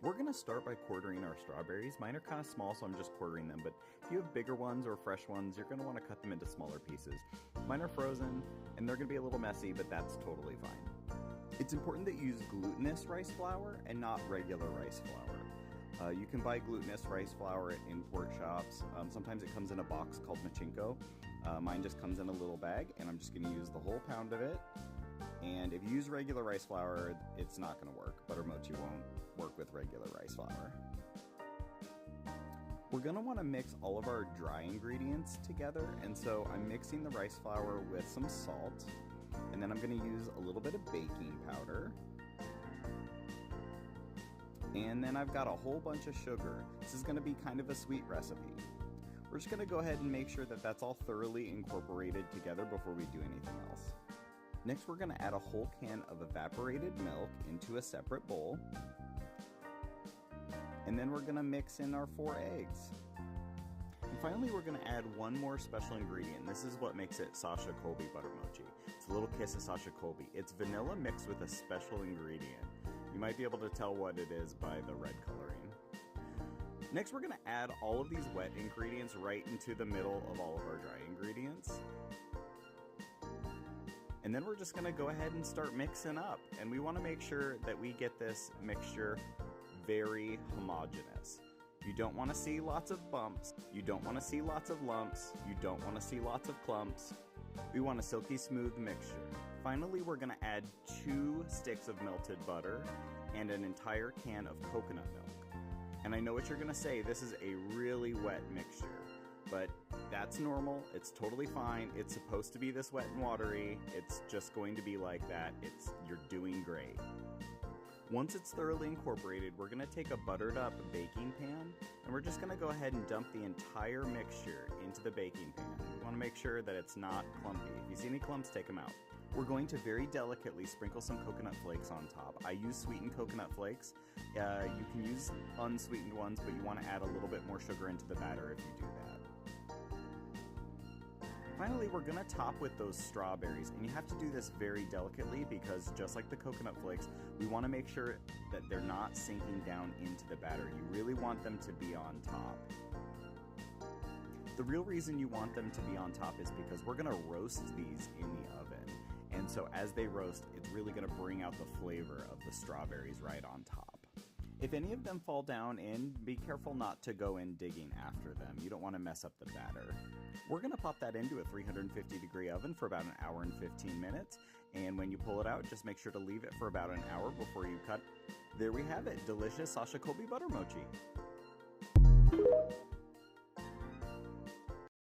We're gonna start by quartering our strawberries. Mine are kind of small, so I'm just quartering them, but if you have bigger ones or fresh ones, you're gonna wanna cut them into smaller pieces. Mine are frozen, and they're gonna be a little messy, but that's totally fine. It's important that you use glutinous rice flour and not regular rice flour. You can buy glutinous rice flour at import shops. Sometimes it comes in a box called Machinko. Mine just comes in a little bag, and I'm just gonna use the whole pound of it. And if you use regular rice flour, it's not going to work. Butter mochi won't work with regular rice flour. We're going to want to mix all of our dry ingredients together, and so I'm mixing the rice flour with some salt, and then I'm going to use a little bit of baking powder. And then I've got a whole bunch of sugar. This is going to be kind of a sweet recipe. We're just going to go ahead and make sure that that's all thoroughly incorporated together before we do anything else. Next, we're going to add a whole can of evaporated milk into a separate bowl. And then we're going to mix in our 4 eggs. And finally, we're going to add one more special ingredient. This is what makes it Sasha Colby butter mochi. It's a little kiss of Sasha Colby. It's vanilla mixed with a special ingredient. You might be able to tell what it is by the red coloring. Next, we're going to add all of these wet ingredients right into the middle of all of our dry ingredients. And then we're just gonna go ahead and start mixing up. And we wanna make sure that we get this mixture very homogeneous. You don't wanna see lots of bumps. You don't wanna see lots of lumps. You don't wanna see lots of clumps. We want a silky smooth mixture. Finally, we're gonna add 2 sticks of melted butter and an entire can of coconut milk. And I know what you're gonna say, this is a really wet mixture, but that's normal, it's totally fine. It's supposed to be this wet and watery. It's just going to be like that. You're doing great. Once it's thoroughly incorporated, we're gonna take a buttered up baking pan, and we're just gonna go ahead and dump the entire mixture into the baking pan. We wanna make sure that it's not clumpy. If you see any clumps, take them out. We're going to very delicately sprinkle some coconut flakes on top. I use sweetened coconut flakes. You can use unsweetened ones, but you wanna add a little bit more sugar into the batter if you do that. Finally, we're gonna top with those strawberries, and you have to do this very delicately because just like the coconut flakes, we wanna make sure that they're not sinking down into the batter. You really want them to be on top. The real reason you want them to be on top is because we're gonna roast these in the oven. And so as they roast, it's really gonna bring out the flavor of the strawberries right on top. If any of them fall down in, be careful not to go in digging after them. You don't want to mess up the batter. We're going to pop that into a 350-degree oven for about 1 hour and 15 minutes. And when you pull it out, just make sure to leave it for about 1 hour before you cut. There we have it, delicious Sasha Colby butter mochi.